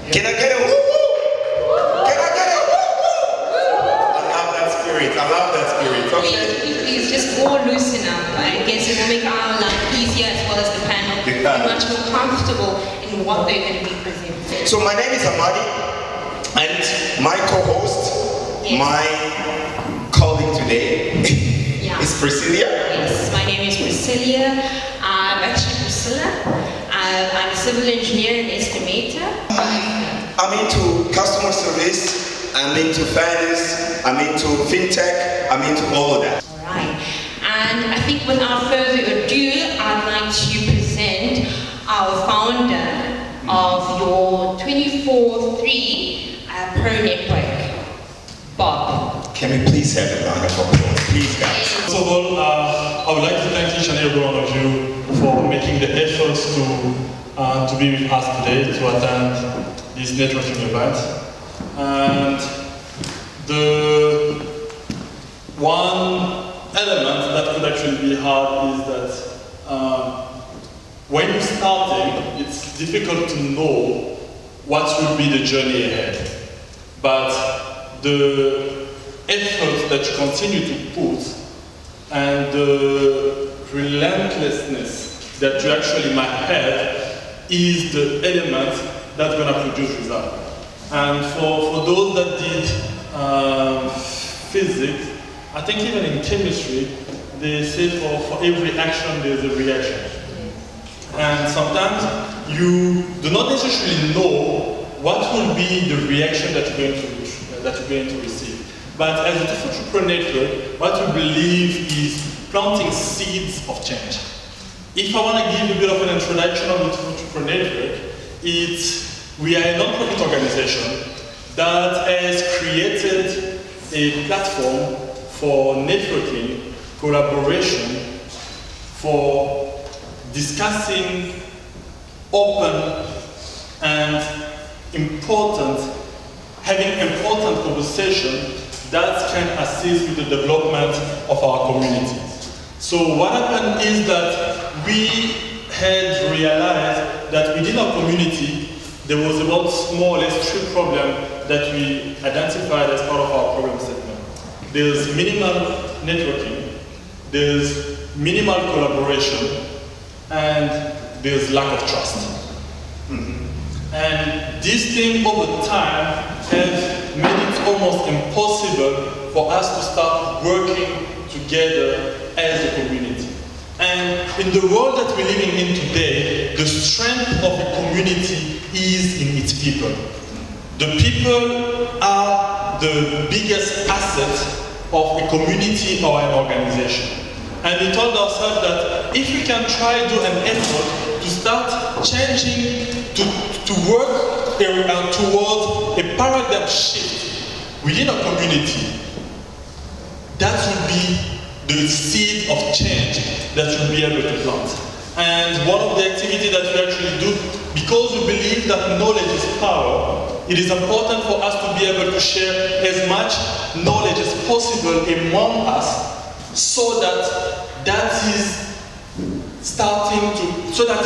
Can I get a woo woo? Can I get a woo woo? I love that spirit. I love that spirit. Okay. Please just all loosen up. I guess it will make our life easier as well as the panel. Be much more comfortable in what they're going to be presenting. So my name is Amadi, and my co-host, my colleague today is Priscilla. Yes, my name is Priscilla. I'm actually Priscilla. I'm a civil engineer and estimator. I'm into customer service, I'm into finance, I'm into fintech, I'm into all of that. All right. And I think without further ado, I'd like to present our founder of your 24/3 Pro Network, Bob. Can we please have a round of applause, please, guys? First of all, I would like to thank each and every one of you for making the efforts to be with us today to attend this networking event. And the one element that could actually be hard is that when you're starting, it's difficult to know what will be the journey ahead. But the effort that you continue to put and the relentlessness that you actually might have is the element that's going to produce results. And for those that did physics, I think even in chemistry, they say for every action there's a reaction. And sometimes you do not necessarily know what will be the reaction that you're going to receive. But as a Entrepreneur Network, what we believe is planting seeds of change. If I want to give a bit of an introduction of the Entrepreneur Network, we are a non-profit organization that has created a platform for networking, collaboration, for discussing open and having important conversation that can assist with the development of our community. So what happened is that we had realized that within our community, there was about more or less 3 problems that we identified as part of our problem statement. There's minimal networking, there's minimal collaboration, and there's lack of trust. And this thing over time has made it almost impossible for us to start working together as a community. And in the world that we're living in today, the strength of a community is in its people. The people are the biggest asset of a community or an organization. And we told ourselves that if we can try to do an effort to start changing, to work towards a paradigm shift within a community, that will be the seed of change that we'll be able to plant. And one of the activities that we actually do, because we believe that knowledge is power, it is important for us to be able to share as much knowledge as possible among us so that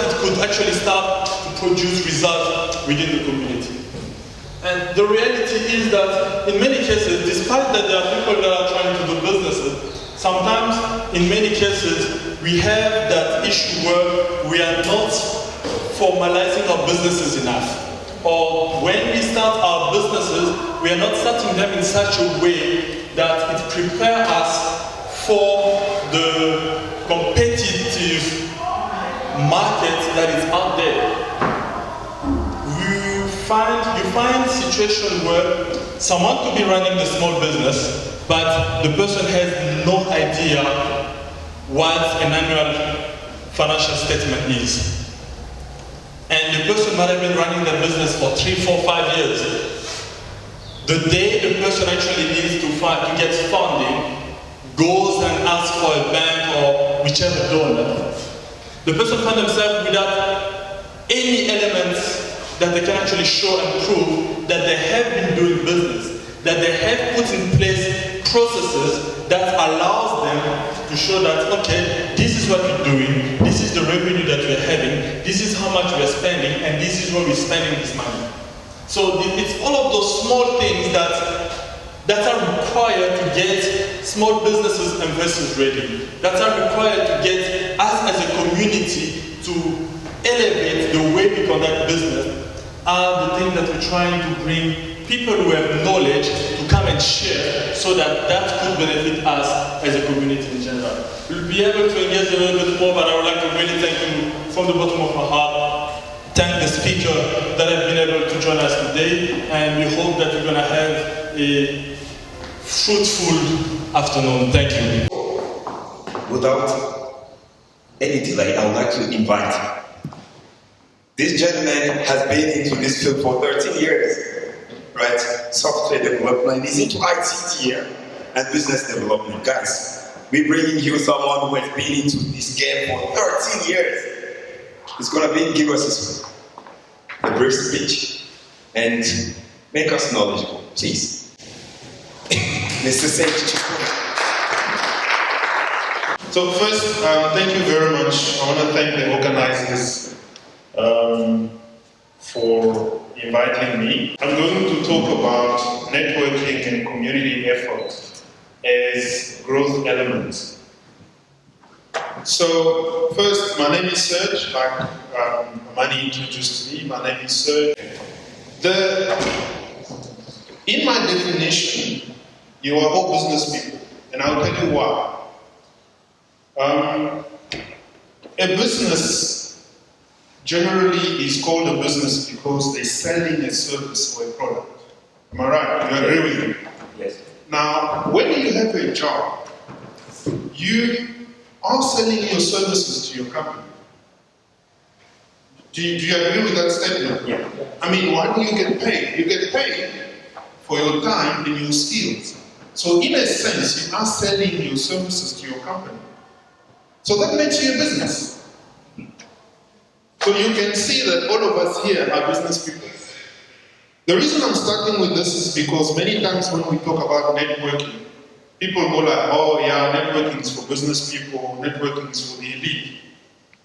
it could actually start to produce results within the community. And the reality is that in many cases, despite that there are people that are trying to do businesses, sometimes in many cases we have that issue where we are not formalizing our businesses enough. Or when we start our businesses, we are not starting them in such a way that it prepares us for the competitive market that is out there. You find situations where someone could be running the small business, but the person has no idea what an annual financial statement is. And the person might have been running the business for 3, 4, 5 years. The day the person actually needs to get funding, goes and asks for a bank or whichever donor, the person finds themselves without any elements that they can actually show and prove that they have been doing business, that they have put in place processes that allows them to show that, okay, this is what we're doing, this is the revenue that we're having, this is how much we're spending, and this is where we're spending this money. So it's all of those small things that are required to get small businesses investors ready, that are required to get us as a community to elevate the way we conduct business, are the things that we're trying to bring people who have knowledge to come and share so that could benefit us as a community in general. We'll be able to engage a little bit more, but I would like to really thank you from the bottom of my heart. Thank the speaker that have been able to join us today, and we hope that we're going to have a fruitful afternoon. Thank you. Without any delay, I would like to invite. This gentleman has been into this field for 13 years, right? Software development, he's into IT here and business development. Guys, we're bringing you someone who has been into this game for 13 years. He's gonna give us a brief speech and make us knowledgeable, please. Mr. Sage. So first, thank you very much. I want to thank the organizers for inviting me. I'm going to talk about networking and community efforts as growth elements. So first, my name is Serge, like Amani introduced me. My name is Serge. In my definition, you are all business people, and I'll tell you why. A business generally is called a business because they're selling a service or a product. Am I right? You agree with me? Yes. Now, when you have a job, you are selling your services to your company. Do you agree with that statement? Yeah. I mean, why do you get paid? You get paid for your time and your skills. So in a sense, you are selling your services to your company. So that makes you a business. So you can see that all of us here are business people. The reason I'm starting with this is because many times when we talk about networking, people go like, oh yeah, networking is for business people, networking is for the elite.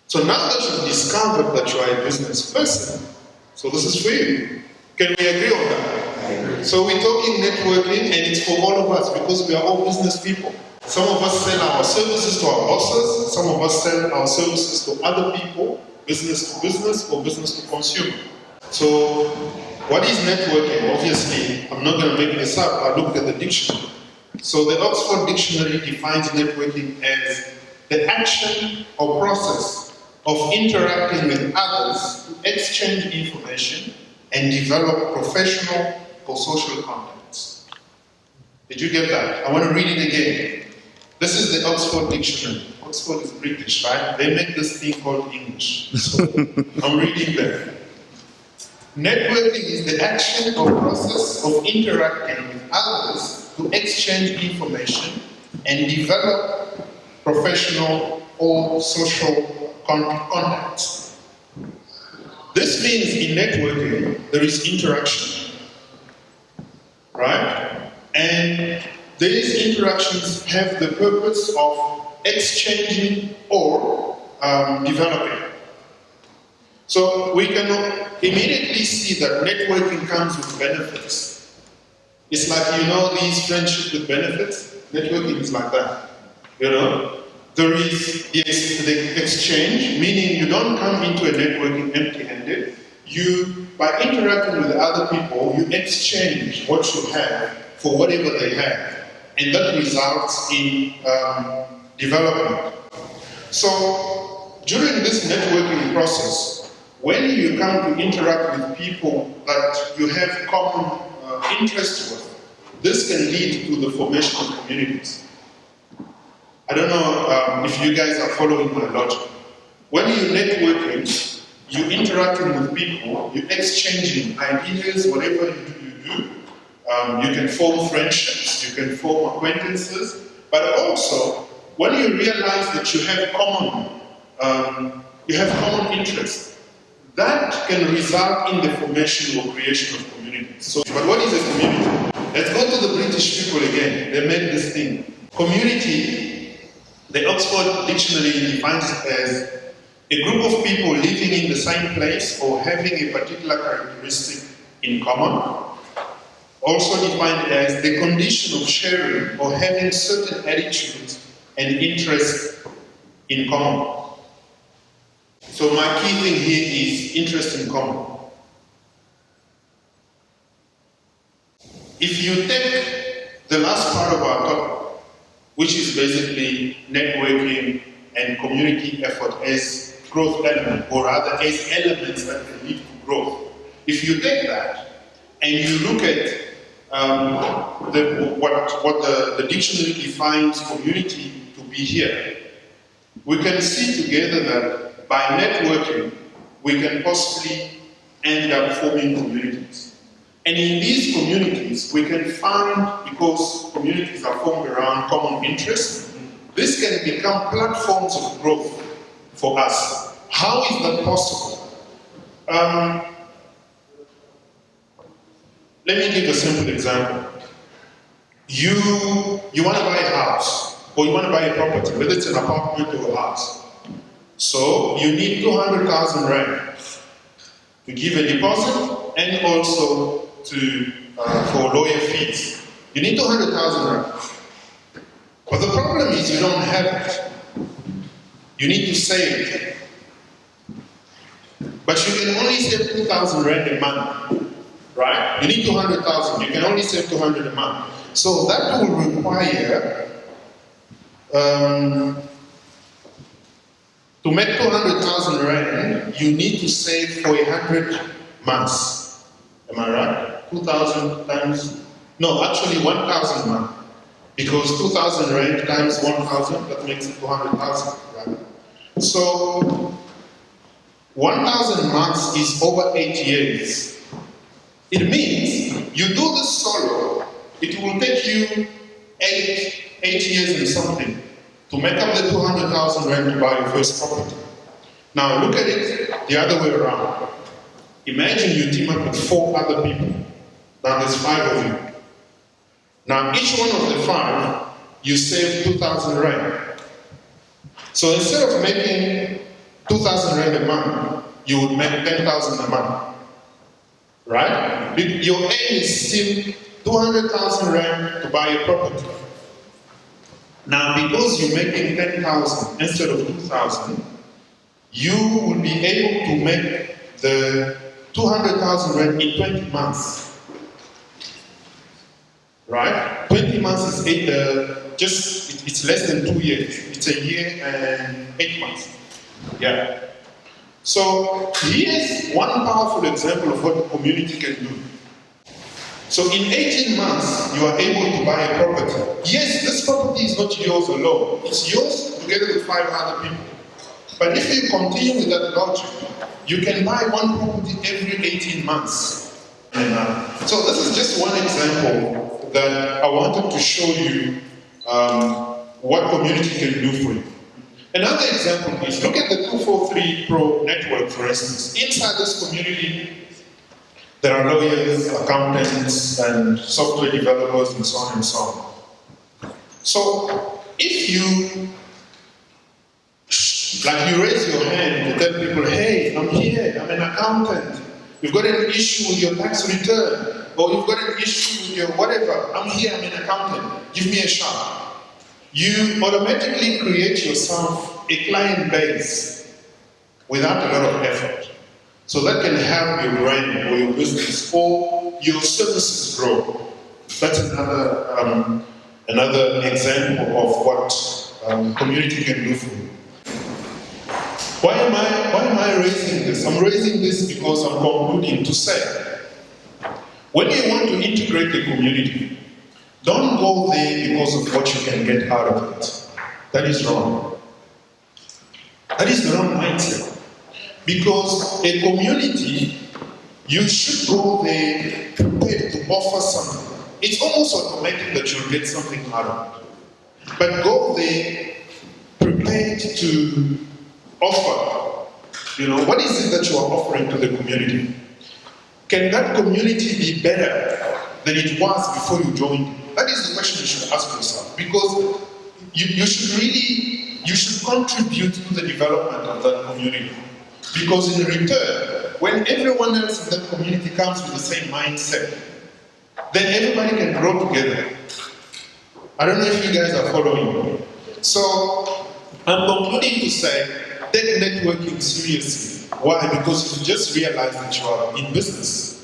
So now that you've discovered that you are a business person, so this is for you. Can we agree on that? I agree. So we're talking networking and it's for all of us because we are all business people. Some of us sell our services to our bosses, some of us sell our services to other people, business to business or business to consumer. So what is networking? Obviously, I'm not going to make this up. I looked at the dictionary. So the Oxford Dictionary defines networking as the action or process of interacting with others to exchange information and develop professional or social contacts. Did you get that? I want to read it again. This is the Oxford Dictionary. Oxford is British, right? They make this thing called English. So I'm reading there. Networking is the action or process of interacting with others to exchange information and develop professional or social contacts. This means in networking, there is interaction, right? And these interactions have the purpose of exchanging or developing. So we can immediately see that networking comes with benefits. It's like, you know, these friendships with benefits. Networking is like that. You know, there is the exchange, meaning you don't come into a networking empty-handed. You, by interacting with other people, you exchange what you have for whatever they have. And that results in development. So during this networking process, when you come to interact with people that you have common interest with, this can lead to the formation of communities. I don't know if you guys are following my logic. When you're networking, you're interacting with people, you're exchanging ideas, whatever you do. You can form friendships, you can form acquaintances, but also when you realize that you have common interests, that can result in the formation or creation of communities. So, but what is a community? Let's go to the British people again. They made this thing. Community, the Oxford Dictionary defines it as a group of people living in the same place or having a particular characteristic in common, also defined as the condition of sharing or having certain attitudes and interests in common. So my key thing here is interest in common. If you take the last part of our topic, which is basically networking and community effort as growth element, or rather as elements that can lead to growth. If you take that and you look at what the dictionary defines community to be here, we can see together that by networking, we can possibly end up forming communities. And in these communities, we can find, because communities are formed around common interests, this can become platforms of growth for us. How is that possible? Let me give a simple example. You want to buy a house, or you want to buy a property, whether it's an apartment or a house. So you need 200,000 rand to give a deposit and also for lawyer fees. You need 200,000 rand. But the problem is you don't have it. You need to save it. But you can only save 2,000 rand a month, right? You need 200,000. You can only save 200 a month. So that will require to make 200,000 rand, you need to save for 100 months. Am I right? 2,000 times, no, actually 1,000 months. Because 2,000 rand times 1,000, that makes it 200,000, right? So 1,000 months is over 8 years. It means you do this solo, it will take you 8 years and something to make up the 200,000 rand to buy your first property. Now look at it the other way around. Imagine you team up with 4 other people. Now there's 5 of you. Now each one of the 5, you save 2,000 rand. So instead of making 2,000 rand a month, you would make 10,000 a month. Right? Your aim is still 200,000 rand to buy a property. Now because you're making 10,000 instead of 2,000, you will be able to make the 200,000 rand in 20 months. Right? 20 months is it's less than 2 years. It's a year and 8 months. Yeah. So here's one powerful example of what the community can do. So in 18 months, you are able to buy a property. Yes, this property is not yours alone. It's yours together with 5 other people. But if you continue with that logic, you can buy one property every 18 months. So this is just one example that I wanted to show you what community can do for you. Another example is, look at the 243 Pro network, for instance. Inside this community, there are lawyers, accountants, and software developers, and so on and so on. So if you raise your hand to tell people, hey, I'm here, I'm an accountant, you've got an issue with your tax return, or you've got an issue with your whatever, I'm here, I'm an accountant, give me a shot. You automatically create yourself a client base without a lot of effort. So that can help your brand or your business or your services grow. That's another example of what community can do for you. Why am I raising this? I'm raising this because I'm concluding to say, when you want to integrate the community, don't go there because of what you can get out of it. That is wrong. That is the wrong mindset. Because a community, you should go there prepared to offer something. It's almost automatic that you'll get something out of it. But go there prepared to offer. What is it that you are offering to the community? Can that community be better than it was before you joined? That is the question you should ask yourself. Because you should contribute to the development of that community. Because in return, when everyone else in that community comes with the same mindset, then everybody can grow together. I don't know if you guys are following. So, I'm concluding to say, take networking seriously. Why? Because you just realize that you are in business.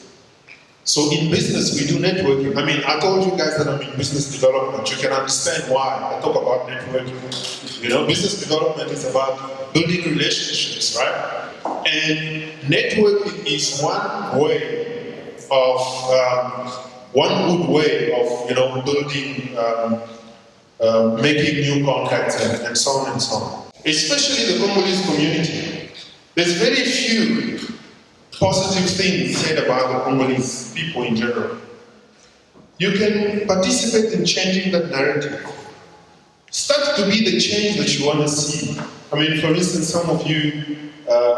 So in business, we do networking. I mean, I told you guys that I'm in business development. You can understand why I talk about networking. You know, business development is about building relationships, right? And networking is one way of, one good way of, you know, building, making new contacts and so on and so on. Especially the Congolese community. There's very few positive things said about the Congolese people in general. You can participate in changing that narrative. Start to be the change that you want to see. I mean, for instance, some of you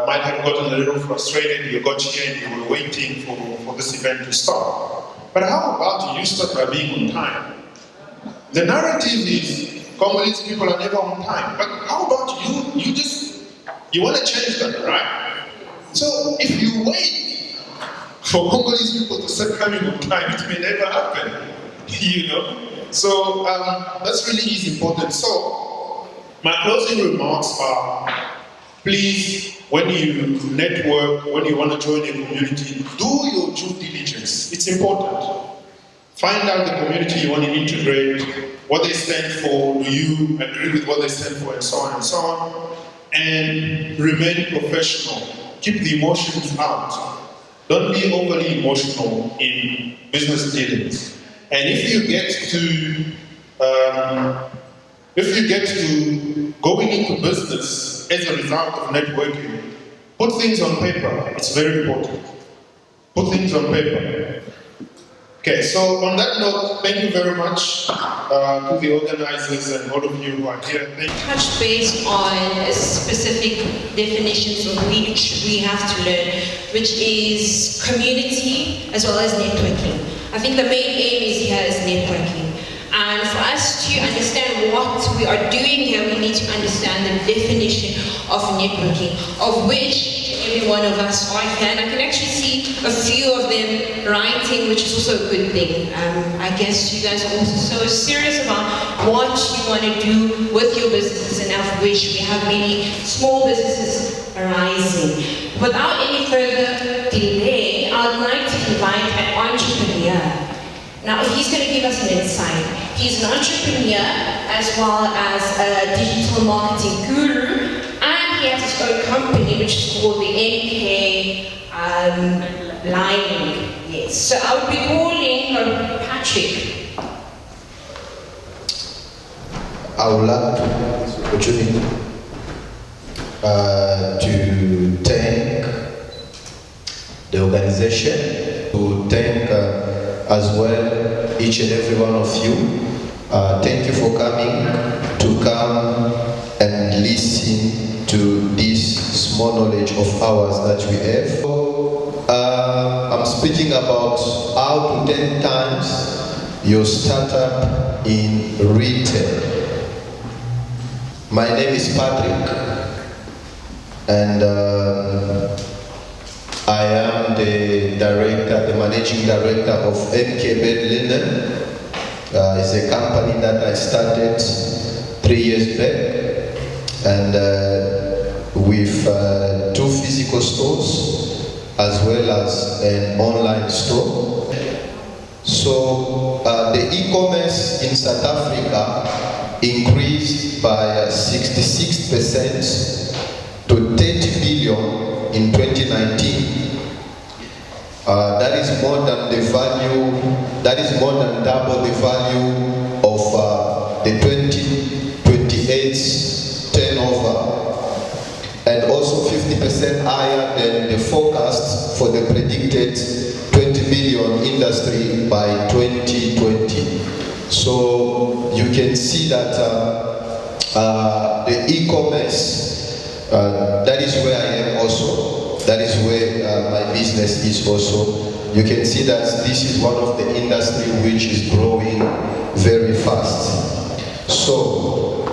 might have gotten a little frustrated. You got here and you were waiting for this event to start. But how about you start by being on time? The narrative is Congolese people are never on time. But how about you want to change that, right? So if you wait for Congolese people to start coming on time, it may never happen, you know. So that's really is important. So my closing remarks are: please, when you network, when you want to join a community, do your due diligence. It's important. Find out the community you want to integrate, what they stand for, do you agree with what they stand for, and so on and so on. And remain professional. Keep the emotions out. Don't be overly emotional in business dealings. And if you get to going into business as a result of networking, put things on paper. It's very important. Put things on paper. Okay, so on that note, thank you very much to the organizers and all of you who are here. Thank you. Touch base on specific definitions of which we have to learn, which is community as well as networking. I think the main aim here is networking. And for us to understand what we are doing here, we need to understand the definition of networking, of which every one of us are here. And I can actually see a few of them writing, which is also a good thing. I guess you guys are also so serious about what you want to do with your businesses, and of which we have many small businesses arising. Without any further delay, I would like to invite an entrepreneur. Now, he's going to give us an insight. He's an entrepreneur as well as a digital marketing guru, and he has his own company which is called the NK Lining. Yes. So I would be calling Patrick. I would like to have this opportunity to thank the organization, to thank as well each and every one of you. Thank you for coming and listen to this small knowledge of ours that we have. I'm speaking about how to 10 times your startup in retail. My name is Patrick, and I am the managing director of MK Bed Linen. It's a company that I started 3 years back, and with 2 physical stores as well as an online store. So the e-commerce in South Africa increased by 66% to 30 billion in 2019. That is more than the value. That is more than double the value of the 2028 turnover, and also 50% higher than the forecast for the predicted 20 billion industry by 2020. So you can see that the e-commerce, that is where I am also. That is where my business is also. You can see that this is one of the industry which is growing very fast. So,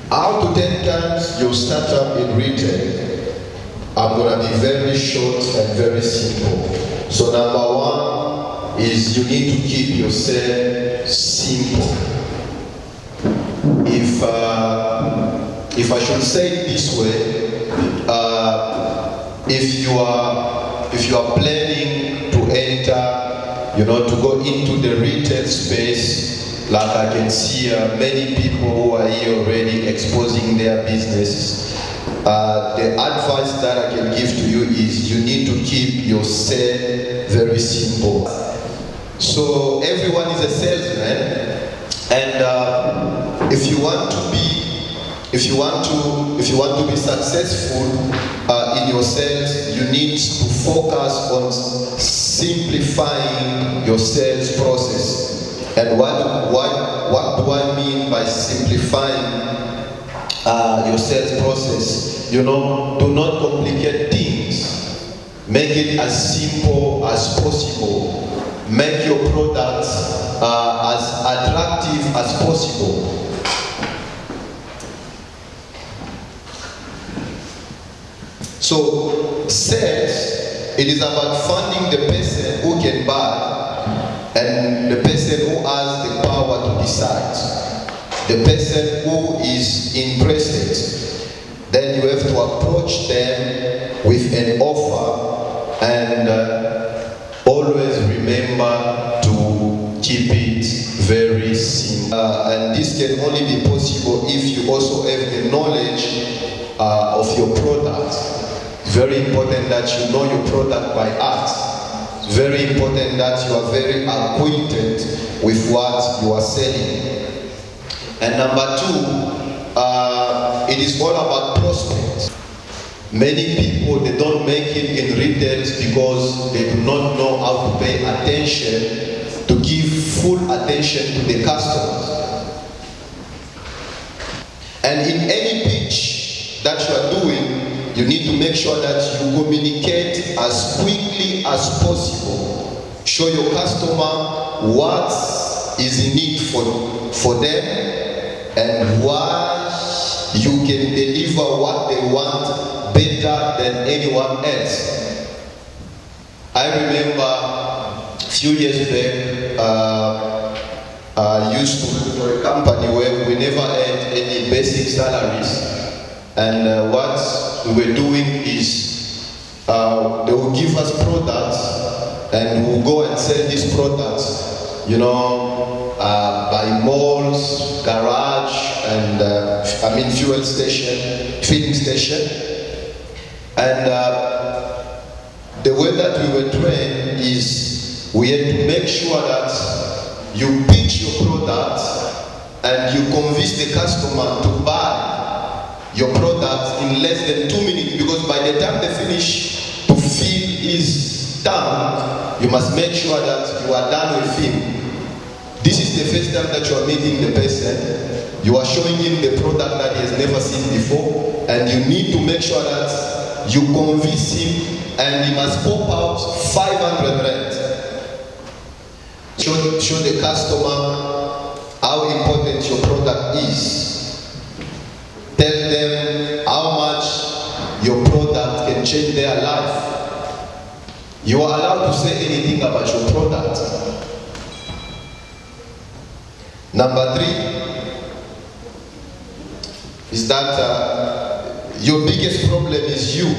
how to 10 times your startup in retail? I'm going to be very short and very simple. So number one is you need to keep yourself simple. If I should say it this way, if you are planning to enter, to go into the retail space, like I can see many people who are here already exposing their businesses. The advice that I can give to you is you need to keep yourself very simple. So everyone is a salesman, and if you want to be successful in your sales, you need to focus on simplifying your sales process. And what do I mean by simplifying your sales process? Do not complicate things. Make it as simple as possible. Make your product as attractive as possible. So, sales, it is about finding the person who can buy and the person who has the power to decide. The person who is interested. Then you have to approach them with an offer, and always remember to keep it very simple. And this can only be possible if you also have the knowledge of your product. It's very important that you know your product by heart. It's very important that you are very acquainted with what you are selling. And number two, it is all about prospects. Many people, they don't make it in retails because they do not know how to pay attention, to give full attention to the customers. And in any pitch that you are doing, you need to make sure that you communicate as quickly as possible. Show your customer what is in need for them and why you can deliver what they want better than anyone else. I remember a few years back, I used to work for a company where we never had any basic salaries. And what we were doing is they will give us products and we'll go and sell these products, by malls, garage, and fuel station, filling station. And the way that we were trained is we had to make sure that you pitch your product and you convince the customer to buy your product in less than 2 minutes, because by the time they finish to fill his tank, you must make sure that you are done with him. This is the first time that you are meeting the person. You are showing him the product that he has never seen before, and you need to make sure that you convince him, and he must pop out 500 rand. Show the customer how important your product is. Tell them how much your product can change their life. You are allowed to say anything about your product. Number 3 is that your biggest problem is you.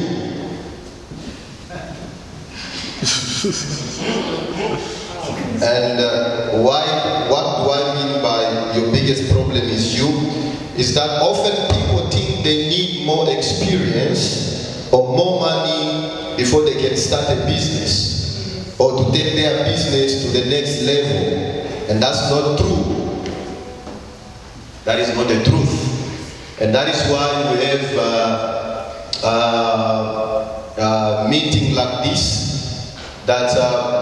And what do I mean by your biggest problem is you? Is that often people think they need more experience or more money before they can start a business or to take their business to the next level. And that's not true. That is not the truth. And that is why we have a meeting like this, that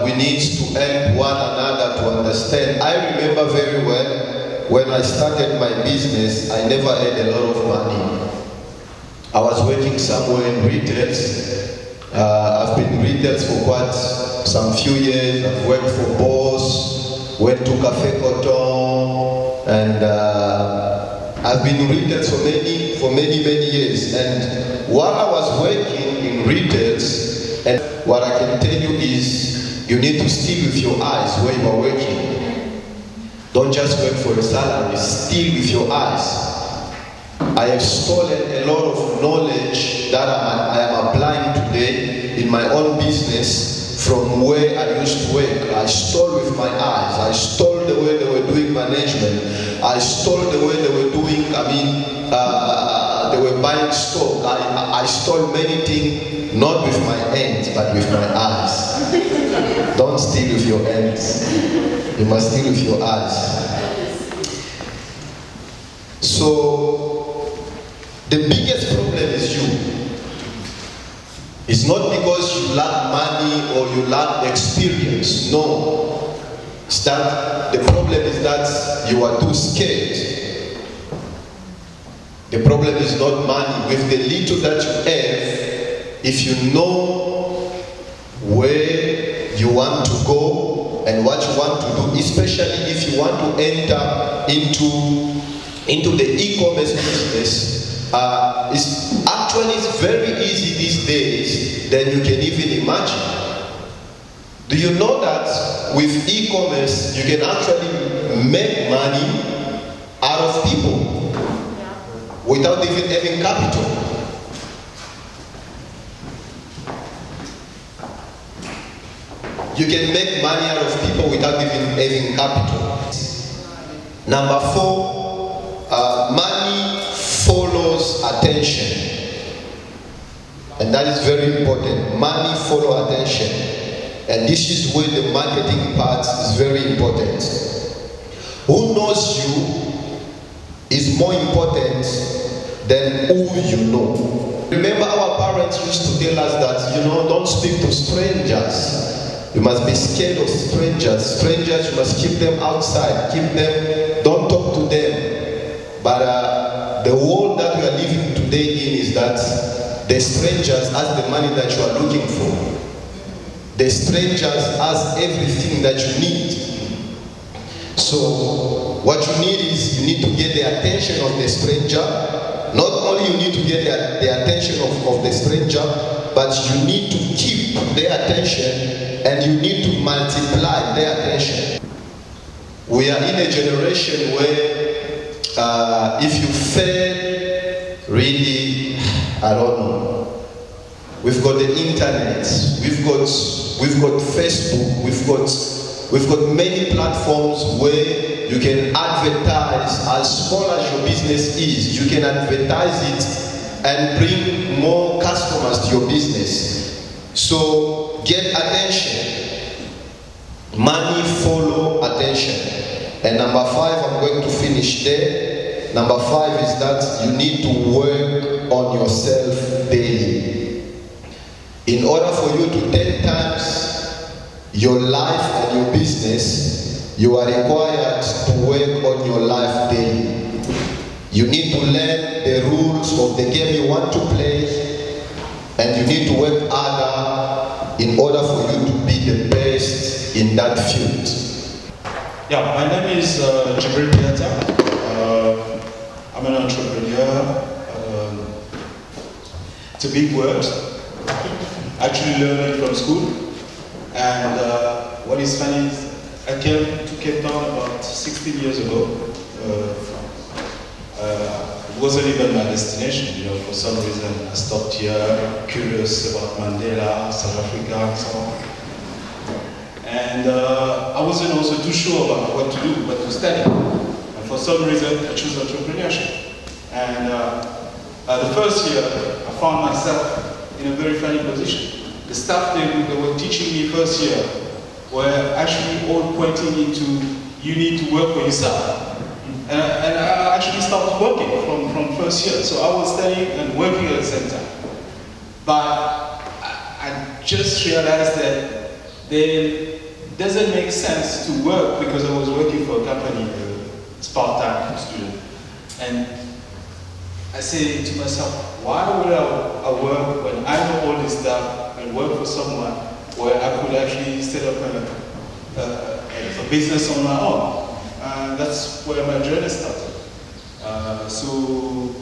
we need to help one another to understand. I remember very well when I started my business, I never had a lot of money. I was working somewhere in retail. I've been in retail for quite some few years. I've worked for Boss, went to Café Coton, and I've been in retail for many years. And while I was working in retails. And what I can tell you is you need to steal with your eyes where you are working. Don't just work for a salary, steal with your eyes. I have stolen a lot of knowledge that I am applying today in my own business from where I used to work. I stole with my eyes. I stole the way they were doing management. I stole the way they were doing, they were buying stock. I stole many things, not with my hands, but with my eyes. Don't steal with your hands. You must steal with your eyes. So, the biggest problem is you. It's not because you lack money or you lack experience. No. It's that the problem is that you are too scared. The problem is not money. With the little that you have, if you know where you want to go and what you want to do, especially if you want to enter into the e-commerce business, it's very easy these days than you can even imagine. Do you know that with e-commerce you can actually make money out of people without even having capital? You can make money out of people without even having capital. Number 4, money follows attention. And that is very important. Money follows attention. And this is where the marketing part is very important. Who knows you is more important than who you know. Remember, our parents used to tell us that, don't speak to strangers. You must be scared of strangers. Strangers, you must keep them outside. Don't talk to them. But the world that we are living today in is that the strangers has the money that you are looking for. The strangers has everything that you need. So what you need is you need to get the attention of the stranger. Not only you need to get the attention of the stranger, but you need to keep their attention and you need to multiply their attention. We are in a generation where if you fail, really, I don't know. We've got the internet, we've got Facebook, we've got many platforms where you can advertise. As small as your business is, you can advertise it and bring more customers to your business. So get attention. Money follow attention. And number 5, I'm going to finish there. Number 5 is that you need to work on yourself daily. In order for you to 10 times your life and your business, you are required to work on your life daily. You need to learn the rules of the game you want to play, and you need to work harder in order for you to be the best in that field. Yeah, my name is Jibril Piata. I'm an entrepreneur. It's a big word. Actually learned it from school. And what is funny is I came to Cape Town about 16 years ago. It wasn't even my destination, for some reason I stopped here, curious about Mandela, South Africa, and so on. And I wasn't also too sure about what to do, what to study. And for some reason, I chose entrepreneurship. And the first year, I found myself in a very funny position. The staff they were teaching me first year were actually all pointing into, you need to work for yourself. And I actually started working from first year. So I was studying and working at the same time. But I just realized that it doesn't make sense to work because I was working for a company as part-time student. And I said to myself, why would I work when I know all this stuff and work for someone where I could actually set up a business on my own? That's where my journey started. So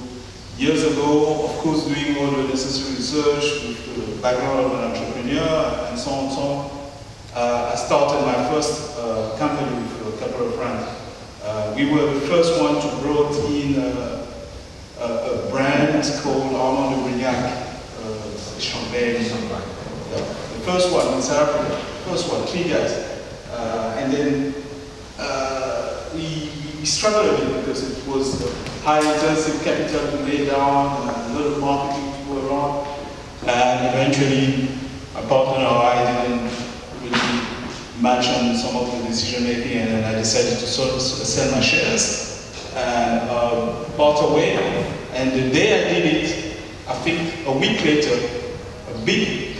years ago, of course, doing all the necessary research with the background of an entrepreneur and so on and so on. I started my first company with a couple of friends. We were the first one to brought in a brand called Armand de Brignac, champagne, something like that. The first one in South Africa, first one, 3 guys. And then we struggled a bit because it was high intensive capital to lay down, a lot of marketing to go around. And eventually, my partner and I didn't really match on some of the decision making, and then I decided to sell my shares and part away. And the day I did it, I think a week later, a big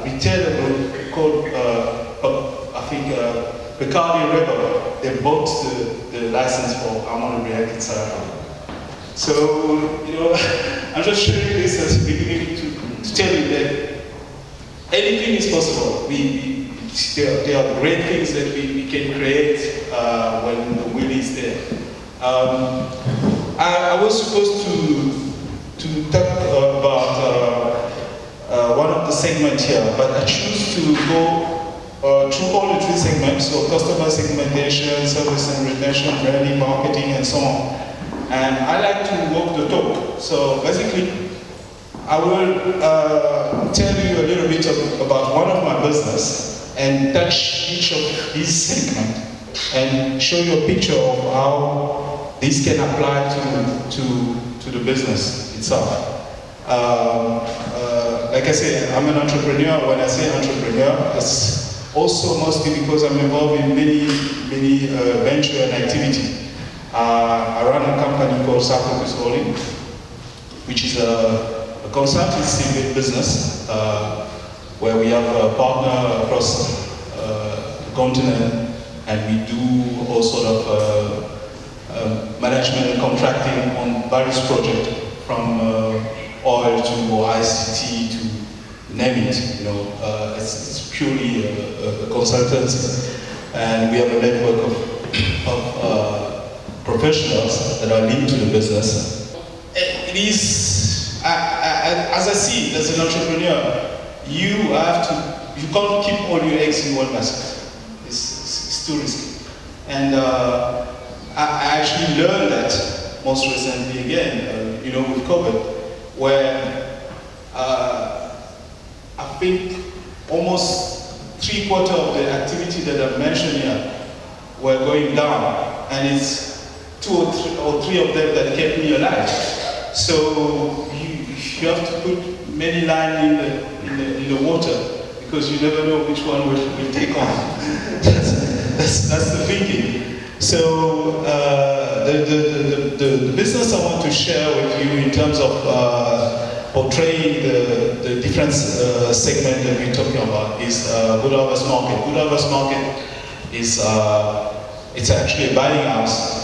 retailer group called, Bacardi Rebel, they bought the license for Armand de Brignac in South Africa. So, I'm just sharing this as a beginning to tell you that anything is possible. There are great things that we can create when the will is there. I was supposed to talk about one of the segments here, but I choose to go through all the 3 segments, so customer segmentation, service and retention, branding, marketing, and so on. And I like to walk the talk. So basically, I will tell you a little bit about one of my business and touch each of these segments and show you a picture of how this can apply to the business itself. Like I say, I'm an entrepreneur. When I say entrepreneur, it's also mostly because I'm involved in many venture and activity. I run a company called Safocus Holding, which is a consultancy business where we have a partner across the continent, and we do all sort of management and contracting on various projects, from oil to ICT to name it. It's purely a consultancy, and we have a network of professionals that are linked to the business. It is, as I see it, as an entrepreneur, you can't keep all your eggs in one basket. It's too risky. And I actually learned that most recently again, with COVID, where I think almost 3/4 of the activity that I've mentioned here were going down, and it's 2 or 3 of them that kept me alive. So you have to put many lines in the water, because you never know which one will take on. that's the thinking. So the business I want to share with you in terms of portraying the different segment that we're talking about is Good Harvest Market. Good Harvest Market is it's actually a buying house.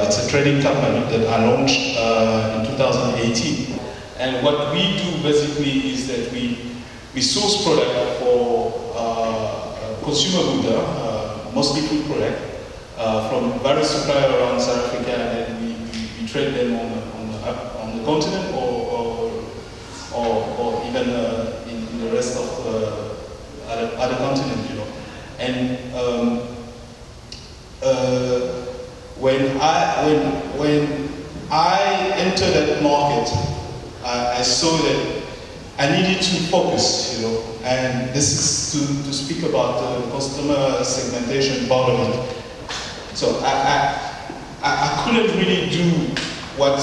It's a trading company that I launched in 2018. And what we do basically is that we source product for consumer goods, mostly food product, from various suppliers around South Africa, and then we trade them on the continent or even in the rest of other continents, And when I entered that market, I saw that I needed to focus, and this is to speak about the customer segmentation part of it. So I couldn't really do what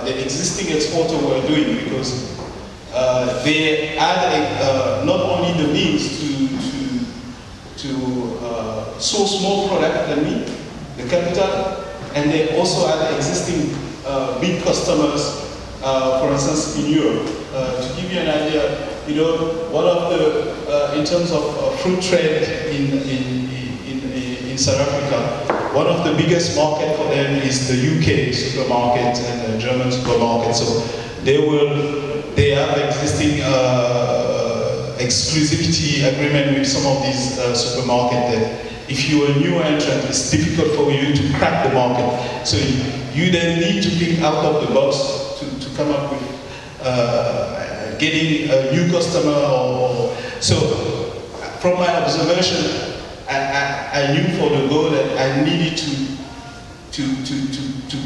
the existing exporter were doing, because they had not only the means to source more product than me, the capital, and they also had existing big customers, for instance, in Europe. To give you an idea, one of the, in terms of fruit trade in South Africa, one of the biggest market for them is the UK supermarket and the German supermarket. So they have existing exclusivity agreement with some of these supermarkets that if you're a new entrant, it's difficult for you to crack the market. So you then need to think out of the box come up with getting a new customer. So from my observation, I knew for the goal that I needed to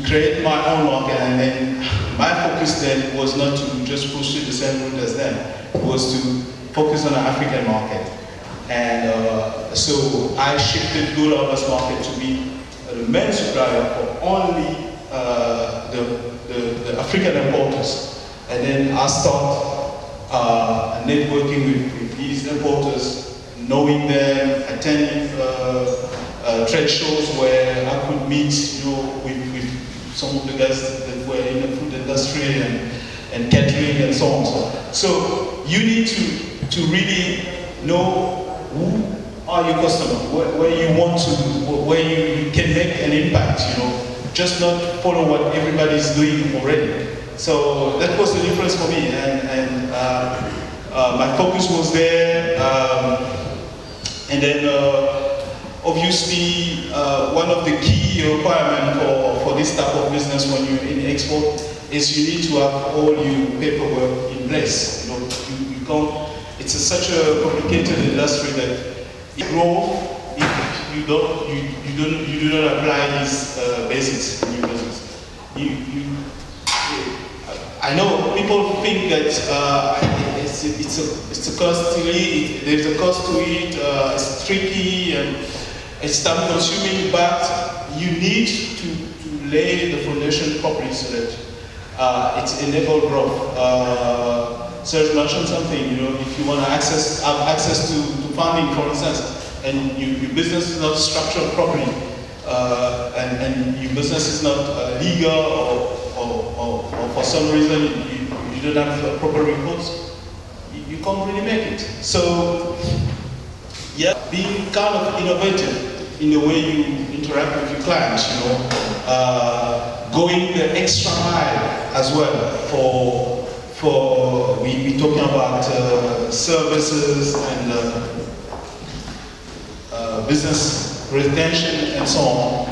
create my own market, and then my focus then was not to just pursue the same route as them, it was to focus on the African market. And so I shifted Gold Harvest Market to be the main supplier for only the African importers. And then I start networking with these importers, knowing them, attending trade shows where I could meet, with some of the guys that were in the food industry and catering and so on. So you need to really know who are your customers, where you want to, where you can make an impact. Just not follow what everybody is doing already. So that was the difference for me, and my focus was there. And then obviously one of the key requirements for this type of business when you're in export is you need to have all your paperwork in place. You can't. It's such a complicated industry that you grow if you do not apply these basics in your business. I know people think that it's a costly, there's a cost to it, it's tricky and it's time consuming, but you need to lay the foundation properly so that it's enable growth. Serge mentioned something, if you want to have access to funding, for instance, and your business is not structured properly, and your business is not legal or for some reason you don't have proper reports, you can't really make it. So, yeah, being kind of innovative in the way you interact with your clients, going the extra mile as well for we talking about services and business retention and so on.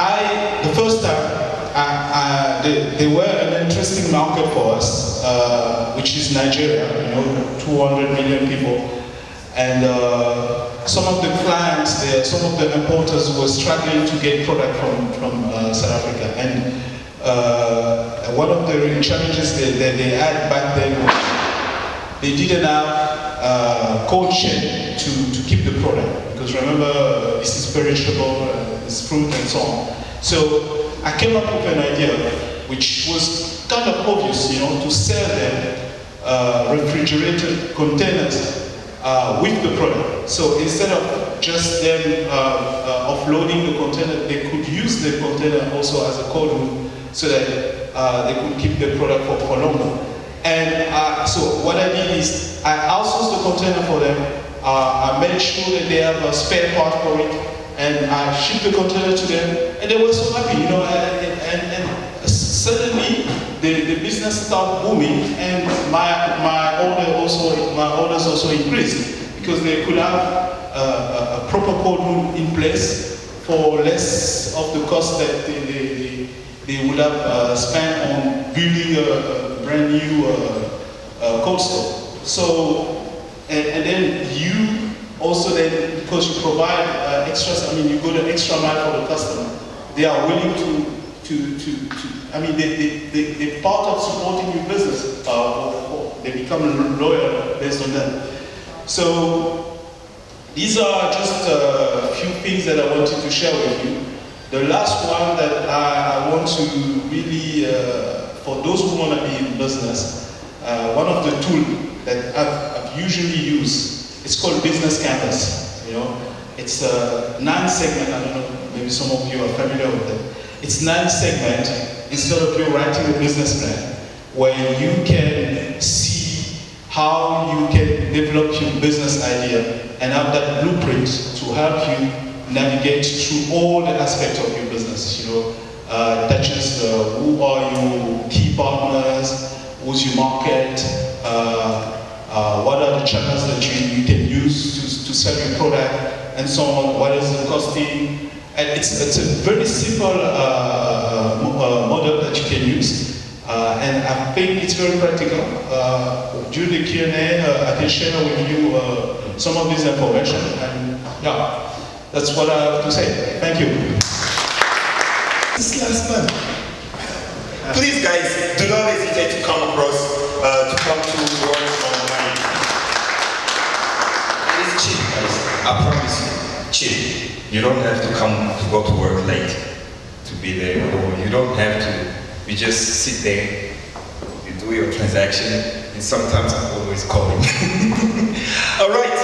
The first time, they were an interesting market for us, which is Nigeria, 200 million people. And some of the clients there, some of the importers were struggling to get product from South Africa. And one of the challenges that they had back then was they didn't have cold chain to keep the product. Because remember, this is perishable, it's fruit and so on. So I came up with an idea, which was kind of obvious, to sell them refrigerated containers with the product. So instead of just them offloading the container, they could use the container also as a cold room so that they could keep the product for longer. And so what I did is I outsourced the container for them. I made sure that they have a spare part for it, and I shipped the container to them, and they were so happy, and suddenly the business started booming, and my orders also increased because they could have a proper cold room in place for less of the cost that they would have spent on building a brand new cold store. So. And then you also then, because you provide extras, you go the extra mile for the customer. They are willing they're part of supporting your business. They become loyal based on that. So these are just a few things that I wanted to share with you. The last one that I want to really, for those who want to be in business, one of the tools that I've usually use, it's called Business Canvas. It's a 9-segment, I don't know, maybe some of you are familiar with it. It's 9 segment instead of you writing a business plan, where you can see how you can develop your business idea and have that blueprint to help you navigate through all the aspects of your business. Touches who are your key partners, who's your market, what are the channels that you can use to sell your product, and so on. What is the costing? And it's a very simple model that you can use. And I think it's very practical. During the Q&A, I can share with you some of this information. And yeah, that's what I have to say. Thank you. This last man. Please, guys, do not hesitate to come across, to come to work online. It's cheap, guys. I promise you, cheap. You don't have to come to go to work late to be there, or you don't have to. You just sit there, you do your transaction, and sometimes I'm always calling. All right,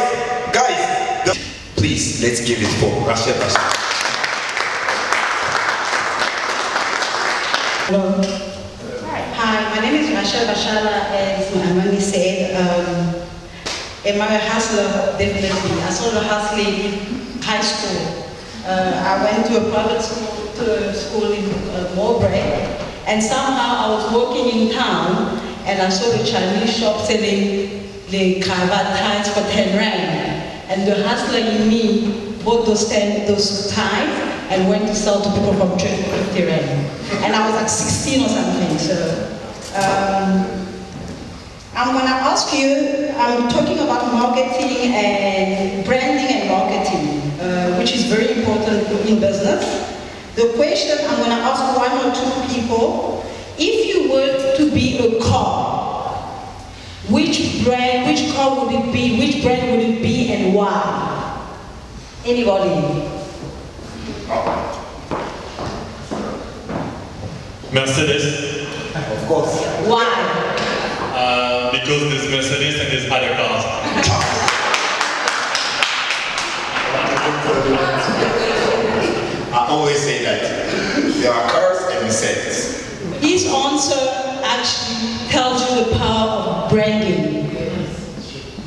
guys, please, let's give it for Rachel Bachala. Hi, my name is Rachel Bachala, as Amani said. Am I a hustler? Definitely. I started hustling in high school. I went to a private school in Mowbray, and somehow I was walking in town and I saw the Chinese shop selling the cravat ties for 10 rand. And the hustler in me bought those ties and went to sell to people from 50 rand. And I was like 16 or something. So I'm gonna ask you, I'm talking about marketing and branding and marketing, which is very important in business. The question I'm going to ask one or two people, if you were to be a car, which car would it be, which brand would it be, and why? Anybody? Mercedes. Of course. Why? Because there's Mercedes and there's other cars. I always say that. There are cars and Mercedes. His answer actually tells you the power of branding.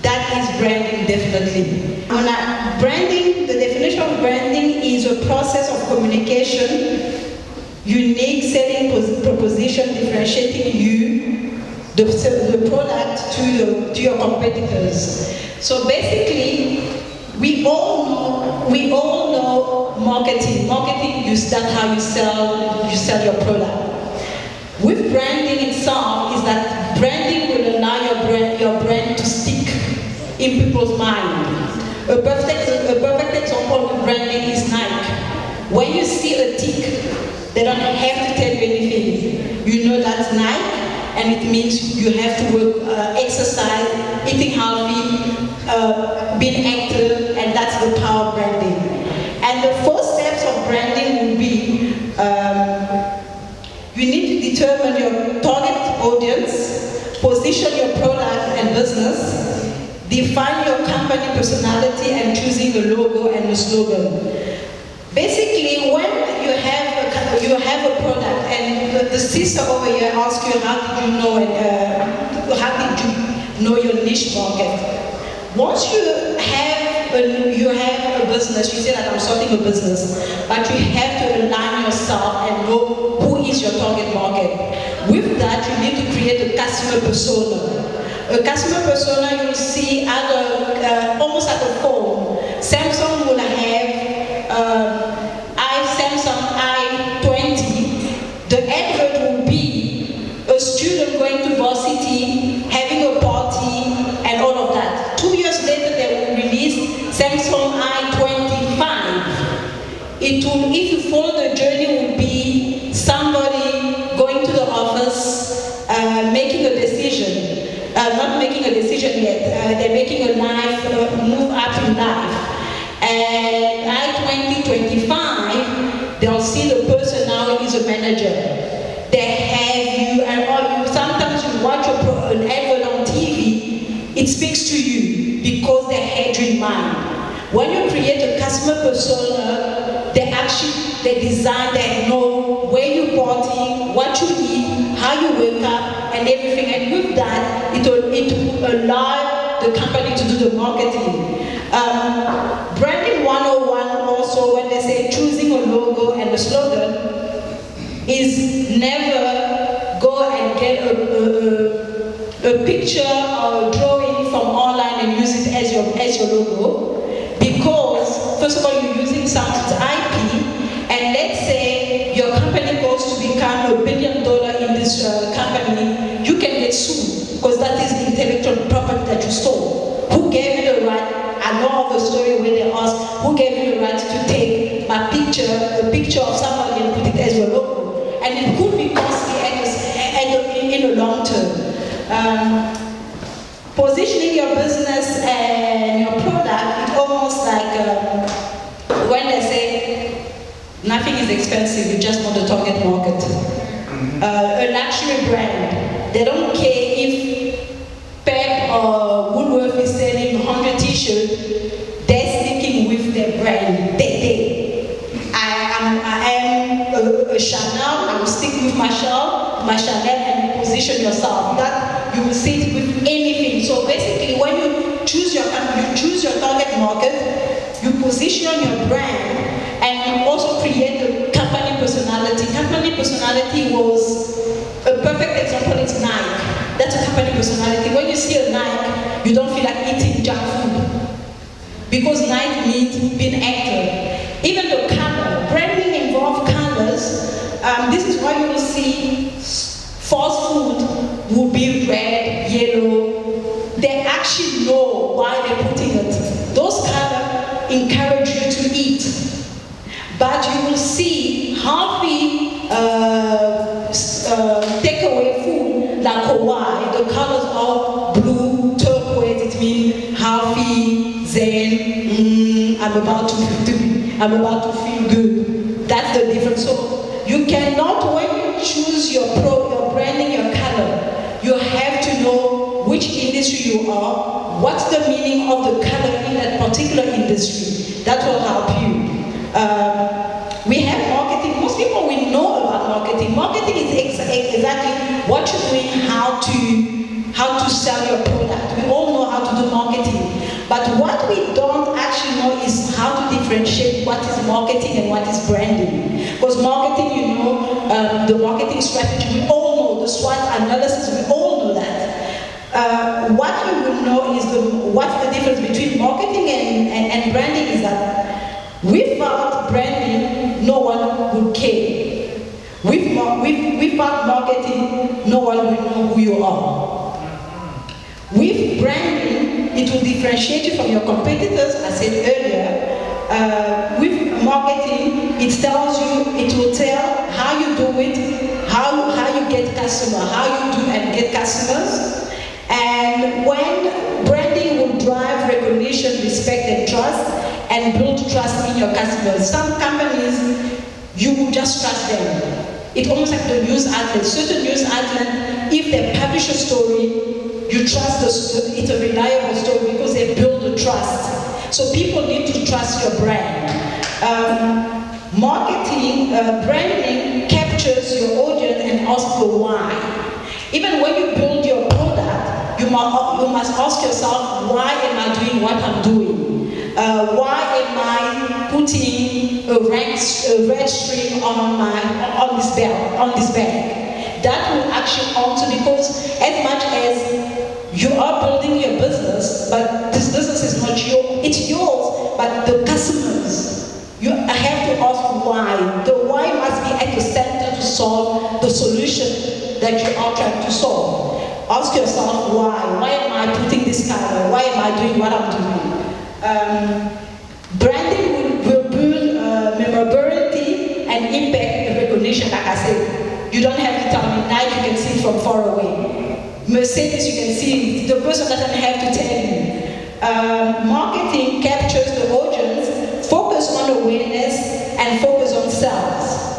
That is branding, definitely. Branding, the definition of branding is a process of communication, unique selling proposition differentiating you, the product to your competitors. So basically, we all know marketing. Marketing, that's how you sell your product. With branding itself, is that branding will allow your brand to stick in people's mind. A perfect example of branding is Nike. When you see a tick, they don't have to tell you anything. You know that's Nike, and it means you have to work, exercise, eating healthy, being active, and that's the power of branding. And the first steps of branding will be, you need to determine your target audience, position your product and business, define your company personality, and choosing the logo and the slogan. Basically, when you have a product, and the sister over here asks you how did you know your niche market. Once you have a business, you say that I'm starting a business, but you have to align yourself and know who is your target market. With that, you need to create a customer persona. A customer persona, you'll see almost like a phone. Samsung will have Samsung i20. The advert will be a student going to varsity, having a party, and all of that. 2 years later, they will release Samsung i25. If you follow the journey, will be somebody going to the office, making a decision. Not making a decision yet. They're making a move up in life. And i2025, they'll see the person now is a manager. They have you, and sometimes you watch an advert on TV, it speaks to you because they had you in mind. When you create a customer persona, they design, they know where you party, what you eat, how you wake up, and everything. And with that, it will allow the company to do the marketing. Branding 101 also, when they say choosing a logo and a slogan, is never go and get a picture or a drawing from online and use it as your logo. Because, first of all, you're using someone's IP, and let's say your company goes to become $1 billion in this country. positioning your business and your product, it's almost like when they say nothing is expensive, you just want the target market. A luxury brand, they don't care if Pep or Woolworth is selling 100 t-shirts, they're sticking with their brand. I am a Chanel, I will stick with my Chanel, and you position yourself. That you will see it with anything. So basically, when you choose your target market, you position your brand, and you also create a company personality. Company personality was a perfect example. It's Nike. That's a company personality. When you see a Nike, you don't feel like eating junk food because Nike means being active. Even the color, branding involves colors. This is why you will see fast food will be red, yellow. They actually know why they're putting it. Those colors encourage you to eat. But you will see healthy takeaway food like Hawaii. The colors are blue, turquoise. It means healthy, zen. I'm about to feel good. That's the difference. So you cannot, when you choose your branding, your color, you have to know which industry you are, what's the meaning of the color in that particular industry. That will help you. We have marketing. Most people will know about marketing. Marketing is exactly what you're doing, how to sell your product. We all know how to do marketing. But what we don't actually know is how to differentiate what is marketing and what is branding. Because marketing, you know, the marketing strategy, we all know, the SWOT analysis, we all know that. What you will know is what's the difference between marketing and branding is that without branding, no one would care. Without marketing, no one will know who you are. With branding, it will differentiate you from your competitors, I said earlier. With marketing, it will tell how you do it, how you get customers, how you do and get customers. And when branding will drive recognition, respect, and trust, and build trust in your customers. Some companies, you will just trust them. It's almost like the news outlet. Certain news outlet, if they publish a story, you trust it's a reliable story because they build the trust. So people need to trust your brand. Branding captures your audience and asks for why. Even when you build your product, you must ask yourself, why am I doing what I'm doing? Why am I putting a red string on this bag? That will actually answer, because as much as you are building your business, but this business is not yours, it's yours, but the customers, I have to ask why. The why must be at the center to solve the solution that you are trying to solve. Ask yourself why. Why am I putting this color? Why am I doing what I'm doing? Branding will build memorability and impact and recognition, like I said. You don't have to tell me, now you can see it from far away. Mercedes, you can see it. The person doesn't have to tell you. Marketing captures the audience, focus on awareness, and focus on sales.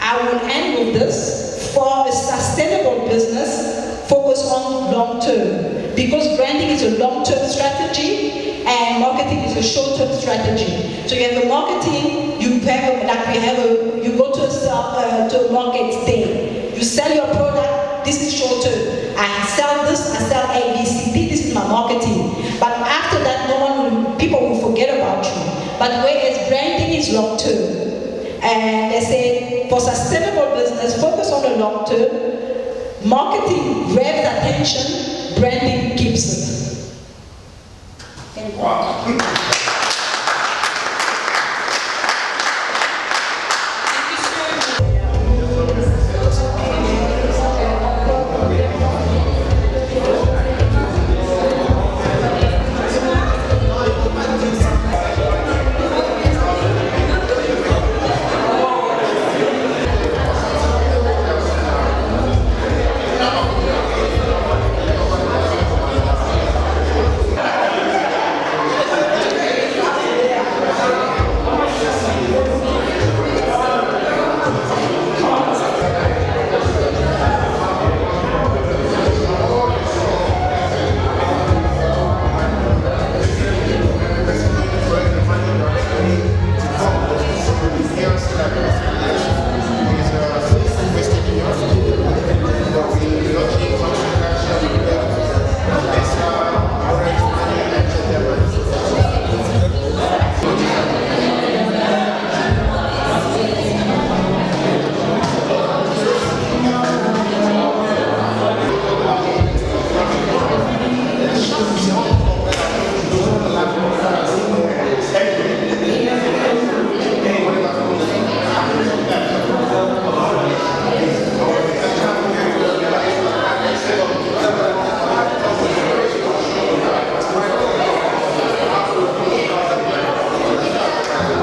I will end with this. For a sustainable business, focus on long term. Because branding is a long-term strategy and marketing is a short-term strategy. So you have a marketing, you go to a market day. You sell your product, this is short-term. I sell this, I sell A, B, C, D, this is my marketing. But after that, people will forget about you. But whereas branding is long-term. And they say, for sustainable business, focus on the long term. Marketing grabs attention, branding keeps it. Thank you. Wow.